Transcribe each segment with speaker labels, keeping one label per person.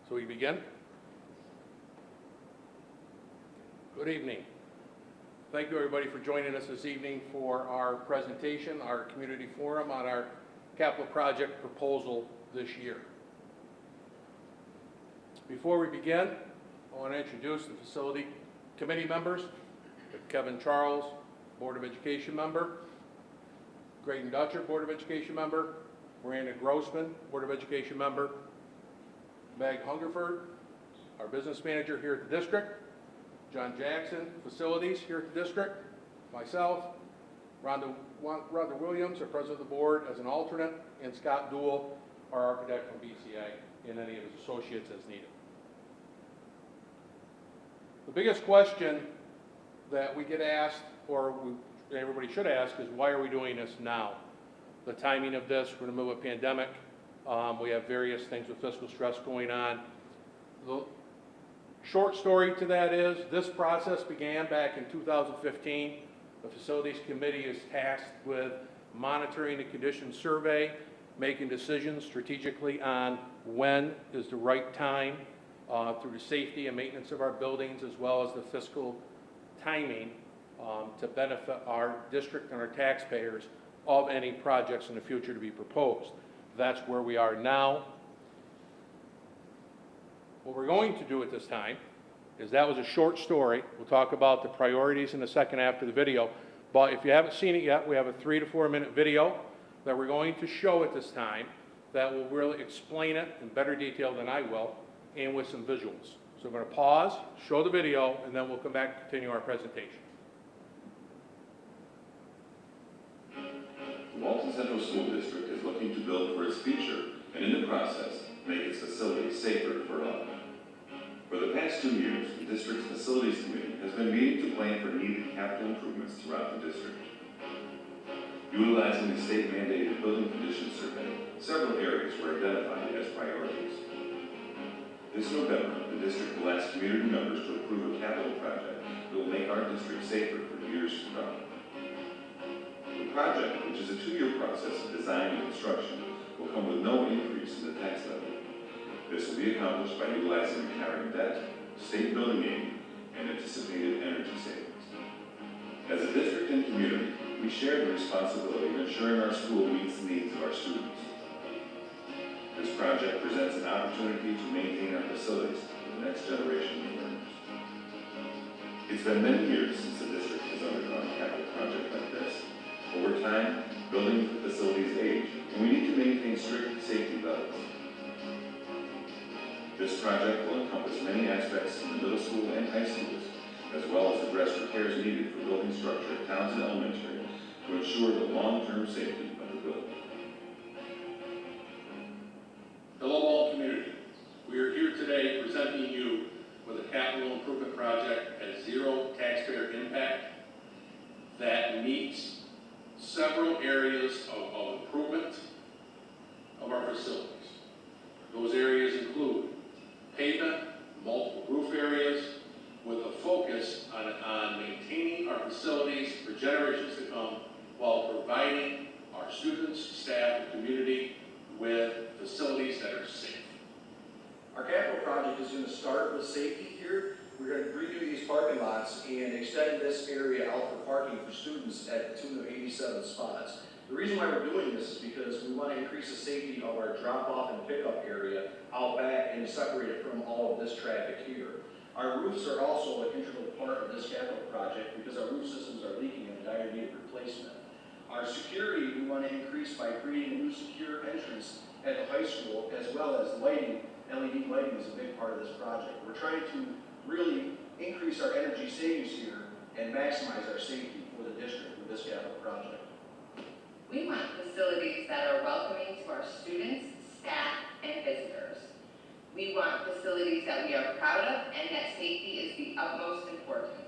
Speaker 1: So we begin? Good evening. Thank you everybody for joining us this evening for our presentation, our community forum on our capital project proposal this year. Before we begin, I want to introduce the facility committee members. Kevin Charles, Board of Education member. Graydon Dutcher, Board of Education member. Miranda Grossman, Board of Education member. Meg Hungerford, our business manager here at the district. John Jackson, facilities here at the district. Myself, Rhonda Williams, our president of the board as an alternate, and Scott Duell, our architect from BCA, and any of his associates as needed. The biggest question that we get asked, or everybody should ask, is why are we doing this now? The timing of this, we're in the middle of a pandemic. We have various things with fiscal stress going on. The short story to that is this process began back in 2015. The facilities committee is tasked with monitoring the condition survey, making decisions strategically on when is the right time through the safety and maintenance of our buildings, as well as the fiscal timing to benefit our district and our taxpayers of any projects in the future to be proposed. That's where we are now. What we're going to do at this time is, that was a short story. We'll talk about the priorities in the second half of the video. But if you haven't seen it yet, we have a 3 to 4 minute video that we're going to show at this time that will really explain it in better detail than I will, and with some visuals. So we're going to pause, show the video, and then we'll come back and continue our presentation.
Speaker 2: The Walton Central School District is looking to build for its future, and in the process, make its facilities safer for all. For the past 2 years, the district's facilities committee has been meeting to plan for needed capital improvements throughout the district. Utilizing the state-mandated building condition survey, several areas were identified as priorities. This November, the district will ask community members to approve a capital project that will make our district safer for years to come. The project, which is a 2-year process of design and construction, will come with no increase in the tax levy. This will be accomplished by utilizing retiring debt, state building aid, and anticipated energy savings. As a district and community, we share the responsibility of ensuring our school meets the needs of our students. This project presents an opportunity to maintain our facilities for the next generation of learners. It's been many years since the district has undergone a capital project like this. Over time, building facilities age, and we need to maintain strict safety levels. This project will encompass many aspects in the middle school and high schools, as well as address repairs needed for building structure at Townsend Elementary to ensure the long-term safety of the building.
Speaker 1: Hello, Walton community. We are here today presenting you with a capital improvement project at zero taxpayer impact that meets several areas of improvement of our facilities. Those areas include pavement, multiple roof areas, with a focus on maintaining our facilities for generations to come while providing our students, staff, and community with facilities that are safe.
Speaker 3: Our capital project is going to start with safety here. We're going to redo these parking lots and extend this area out for parking for students at the tune of 87 spots. The reason why we're doing this is because we want to increase the safety of our drop-off and pickup area out back and separate it from all of this traffic here. Our roofs are also an integral part of this capital project because our roof systems are leaking and in dire need of replacement. Our security we want to increase by creating a new secure entrance at the high school, as well as lighting. LED lighting is a big part of this project. We're trying to really increase our energy savings here and maximize our safety for the district with this capital project.
Speaker 4: We want facilities that are welcoming to our students, staff, and visitors. We want facilities that we are proud of and that safety is the utmost importance.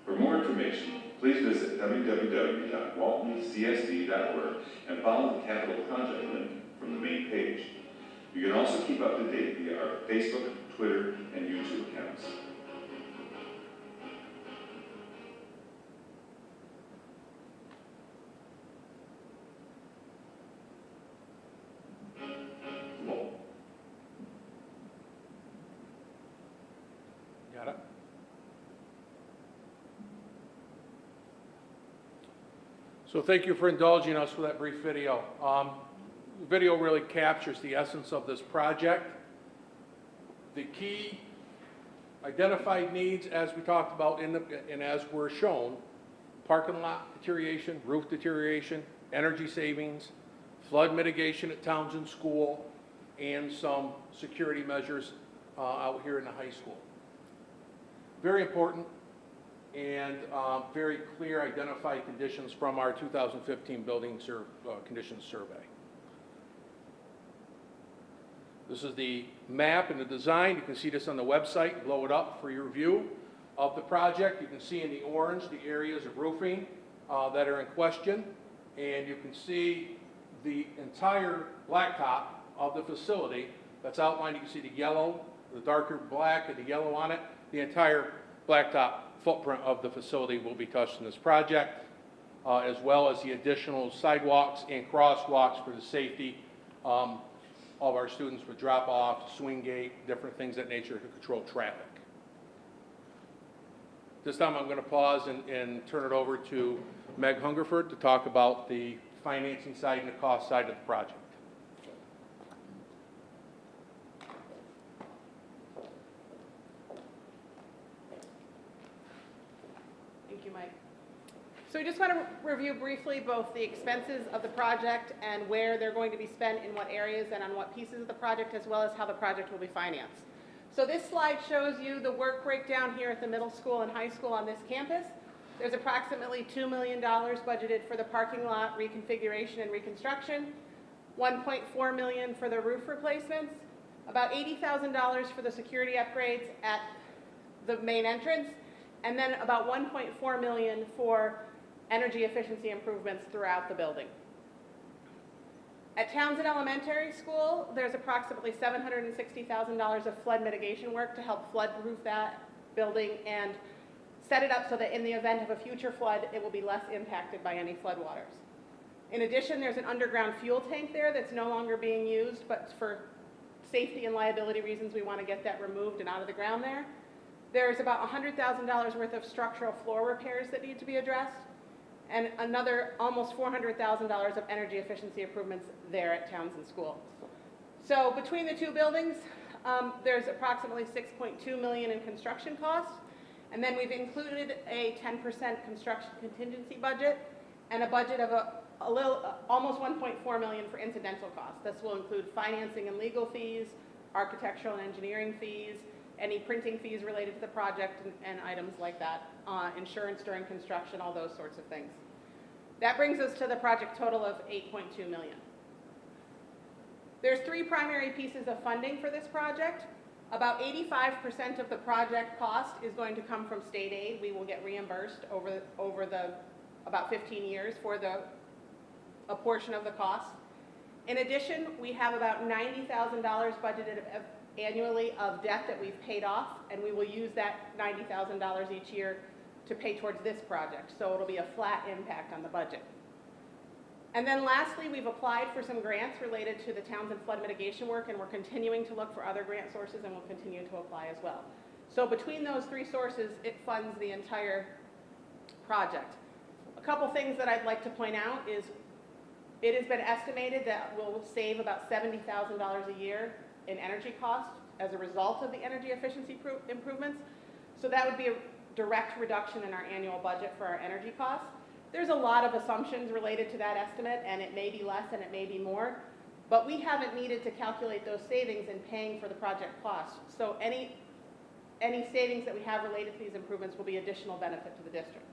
Speaker 2: For more information, please visit www.waltoncsd.org and follow the capital project link from the main keep up to date via our Facebook, Twitter, and YouTube accounts.
Speaker 1: Got it? So thank you for indulging us with that brief video. The video really captures the essence of this project. The key identified needs, as we talked about and as were shown: parking lot deterioration, roof deterioration, energy savings, flood mitigation at Townsend School, and some security measures out here in the high school. Very important and very clear identified conditions from our 2015 building conditions survey. This is the map and the design. You can see this on the website. Blow it up for your view of the project. You can see in the orange the areas of roofing that are in question, and you can see the entire blacktop of the facility that's outlined. You can see the yellow, the darker black, and the yellow on it. The entire blacktop footprint of the facility will be touched in this project, as well as the additional sidewalks and crosswalks for the safety of our students with drop-off, swing gate, different things of that nature to control traffic. This time I'm going to pause and turn it over to Meg Hungerford to talk about the financing side and the cost side of the project.
Speaker 5: Thank you, Mike. So we just want to review briefly both the expenses of the project and where they're going to be spent in what areas and on what pieces of the project, as well as how the project will be financed. So this slide shows you the work breakdown here at the middle school and high school on this campus. There's approximately $2 million budgeted for the parking lot reconfiguration and reconstruction, $1.4 million for the roof replacements, about $80,000 for the security upgrades at the main entrance, and then about $1.4 million for energy efficiency improvements throughout the building. At Townsend Elementary School, there's approximately $760,000 of flood mitigation work to help flood-proof that building and set it up so that in the event of a future flood, it will be less impacted by any floodwaters. In addition, there's an underground fuel tank there that's no longer being used, but for safety and liability reasons, we want to get that removed and out of the ground there. There's about $100,000 worth of structural floor repairs that need to be addressed, and another almost $400,000 of energy efficiency improvements there at Townsend School. So between the two buildings, there's approximately $6.2 million in construction costs, and then we've included a 10% construction contingency budget and a budget of almost $1.4 million for incidental costs. This will include financing and legal fees, architectural and engineering fees, any printing fees related to the project and items like that, insurance during construction, all those sorts of things. That brings us to the project total of $8.2 million. There's three primary pieces of funding for this project. About 85% of the project cost is going to come from state aid. We will get reimbursed over the about 15 years for a portion of the cost. In addition, we have about $90,000 budgeted annually of debt that we've paid off, and we will use that $90,000 each year to pay towards this project, so it'll be a flat impact on the budget. And then lastly, we've applied for some grants related to the Townsend flood mitigation work, and we're continuing to look for other grant sources, and we'll continue to apply as well. So between those three sources, it funds the entire project. A couple things that I'd like to point out is it has been estimated that we'll save about $70,000 a year in energy costs as a result of the energy efficiency improvements. So that would be a direct reduction in our annual budget for our energy costs. There's a lot of assumptions related to that estimate, and it may be less and it may be more, but we haven't needed to calculate those savings in paying for the project costs. So any savings that we have related to these improvements will be additional benefit to the district.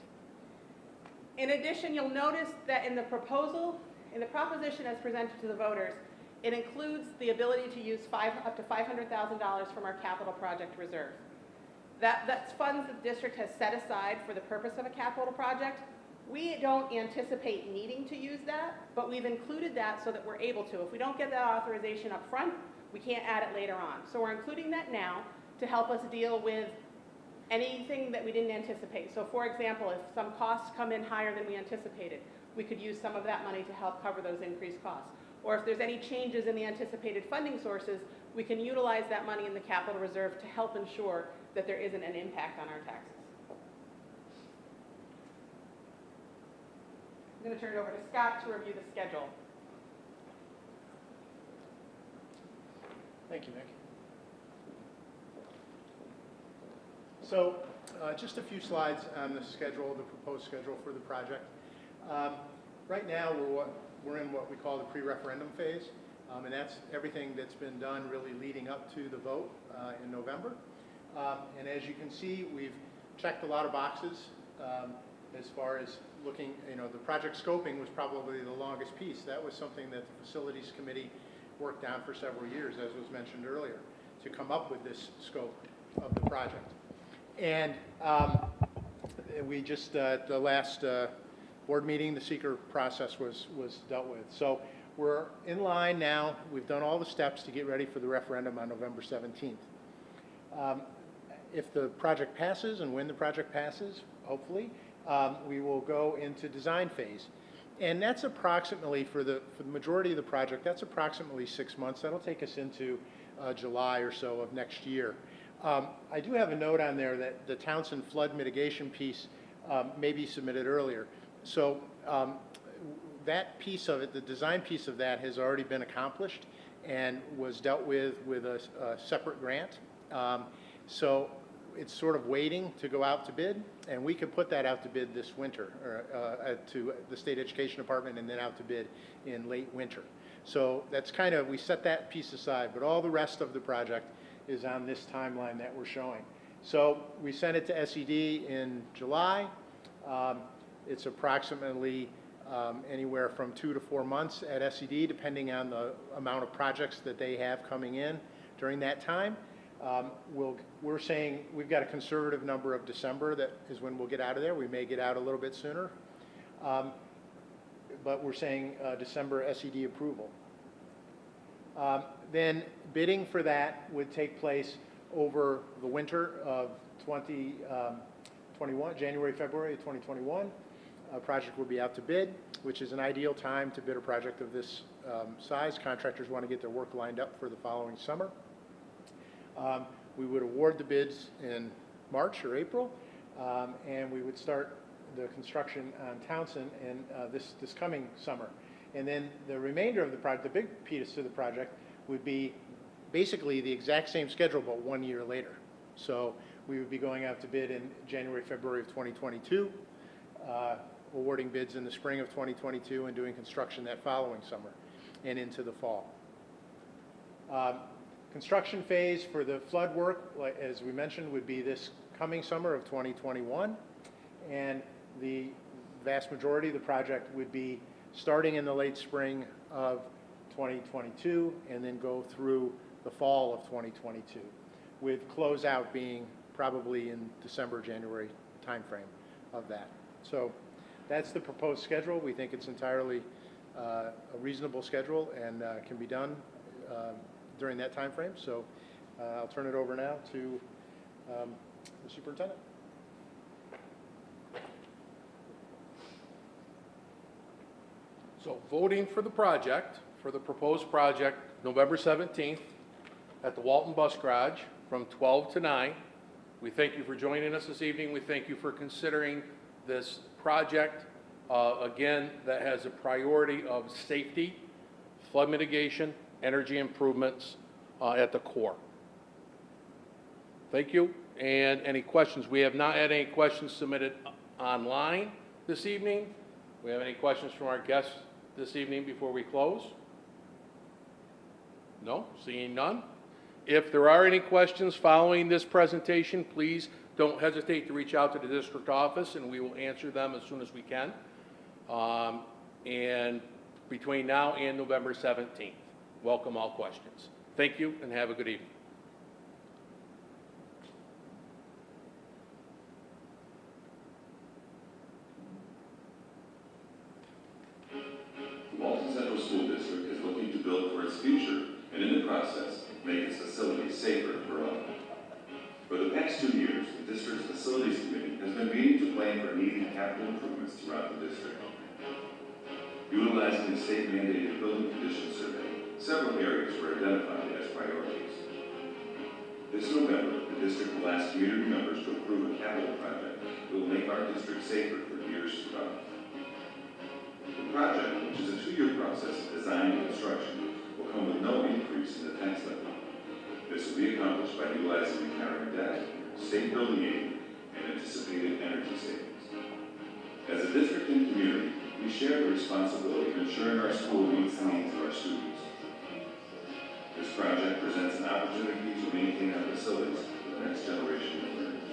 Speaker 5: In addition, you'll notice that in the proposition as presented to the voters, it includes the ability to use up to $500,000 from our capital project reserve. That's funds that the district has set aside for the purpose of a capital project. We don't anticipate needing to use that, but we've included that so that we're able to. If we don't get that authorization up front, we can't add it later on. So we're including that now to help us deal with anything that we didn't anticipate. So for example, if some costs come in higher than we anticipated, we could use some of that money to help cover those increased costs. Or if there's any changes in the anticipated funding sources, we can utilize that money in the capital reserve to help ensure that there isn't an impact on our taxes. I'm going to turn it over to Scott to review the schedule.
Speaker 6: Thank you, Nick. So just a few slides on the schedule, the proposed schedule for the project. Right now, we're in what we call the pre-referendum phase, and that's everything that's been done really leading up to the vote in November. And as you can see, we've checked a lot of boxes as far as looking, the project scoping was probably the longest piece. That was something that the Facilities Committee worked on for several years, as was mentioned earlier, to come up with this scope of the project. And we just, at the last board meeting, the seeker process was dealt with. So we're in line now. We've done all the steps to get ready for the referendum on November 17th. If the project passes, and when the project passes, hopefully, we will go into design phase. And that's approximately, for the majority of the project, that's approximately 6 months. That'll take us into July or so of next year. I do have a note on there that the Townsend flood mitigation piece may be submitted earlier. So that piece of it, the design piece of that, has already been accomplished and was dealt with a separate grant. So it's sort of waiting to go out to bid, and we could put that out to bid this winter, or to the State Education Department, and then out to bid in late winter. So that's kind of, we set that piece aside, but all the rest of the project is on this timeline that we're showing. So we sent it to SED in July. It's approximately anywhere from 2 to 4 months at SED, depending on the amount of projects that they have coming in during that time. We're saying we've got a conservative number of December. That is when we'll get out of there. We may get out a little bit sooner. But we're saying December SED approval. Then bidding for that would take place over the winter of 2021, January, February of 2021. A project will be out to bid, which is an ideal time to bid a project of this size. Contractors want to get their work lined up for the following summer. We would award the bids in March or April, and we would start the construction on Townsend in this coming summer. And then the remainder of the project, the big piece of the project, would be basically the exact same schedule, but 1 year later. So we would be going out to bid in January, February of 2022, awarding bids in the spring of 2022, and doing construction that following summer and into the fall. Construction phase for the flood work, as we mentioned, would be this coming summer of 2021, and the vast majority of the project would be starting in the late spring of 2022 and then go through the fall of 2022, with closeout being probably in December, January timeframe of that. So that's the proposed schedule. We think it's entirely a reasonable schedule and can be done during that time frame. So I'll turn it over now to the superintendent.
Speaker 1: So voting for the project, for the proposed project, November 17th at the Walton Bus Garage from 12 to 9. We thank you for joining us this evening. We thank you for considering this project, again, that has a priority of safety, flood mitigation, energy improvements at the core. Thank you. And any questions? We have not had any questions submitted online this evening. We have any questions from our guests this evening before we close? No? Seeing none? If there are any questions following this presentation, please don't hesitate to reach out to the district office and we will answer them as soon as we can. And between now and November 17th, welcome all questions. Thank you and have a good evening.
Speaker 2: district's facilities committee has been meeting to plan for needed capital improvements throughout the district. Utilizing the state mandated building condition survey, several areas were identified as priorities. This November, the district will ask community members to approve a capital project that will make our district safer for years to come. The project, which is a 2-year process of design and construction, will come with no increase in the tax levy. This will be accomplished by utilizing retiring debt, state building aid, and anticipated energy savings. As a district and community, we share the responsibility of ensuring our school meets the needs of our students. This project presents an opportunity to maintain our facilities for the next generation of learners.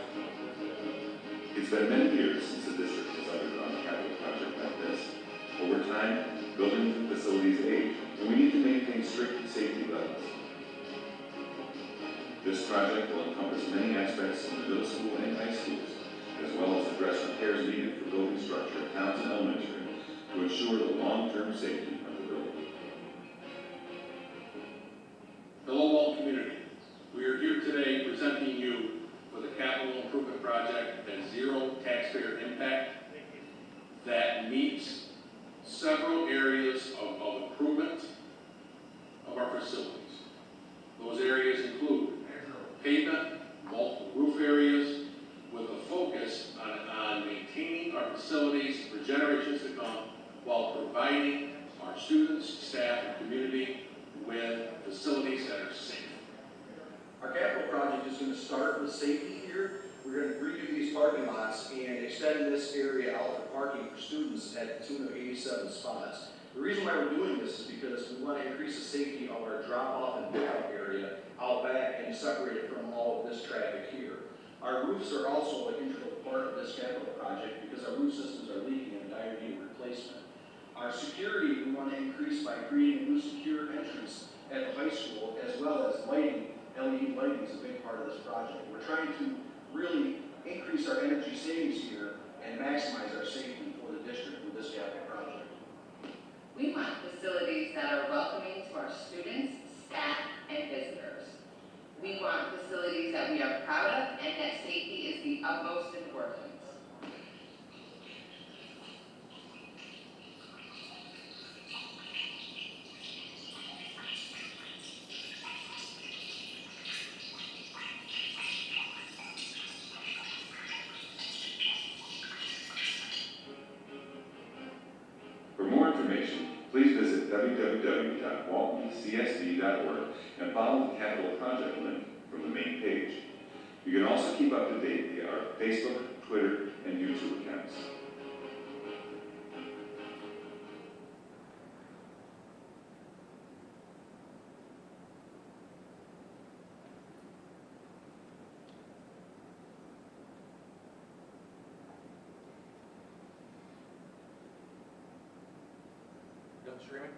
Speaker 2: It's been many years since the district has undergone a capital project like this. Over time, buildings and facilities age, and we need to maintain strict safety levels. This project will encompass many aspects of the middle school and high schools, as well as address repairs needed for building structure at Townsend Elementary to ensure the long-term safety of the building.
Speaker 1: Hello, Walton community. We are here today presenting you with a capital improvement project at zero taxpayer impact that meets several areas of improvement of our facilities. Those areas include pavement, multiple roof areas, with a focus on maintaining our facilities for generations to come while providing our students, staff, and community with facilities that are safe.
Speaker 3: Our capital project is going to start with safety here. We're going to redo these parking lots and extend this area out for parking for students at the tune of 87 spots. The reason why we're doing this is because we want to increase the safety of our drop-off and pickup area out back and separate it from all of this traffic here. Our roofs are also an integral part of this capital project because our roof systems are leaking and in dire need of replacement. Our security we want to increase by creating a new secure entrance at the high school, as well as lighting. LED lighting is a big part of this project. We're trying to really increase our energy savings here and maximize our safety for the district with this capital project.
Speaker 4: We want facilities that are welcoming to our students, staff, and visitors. We want facilities that we are proud of and that safety is the utmost importance.
Speaker 2: For more information, please visit www.waltoncsd.org and follow the capital project link from the main page. You can also keep up to date via our Facebook, Twitter, and YouTube accounts.
Speaker 1: Done streaming?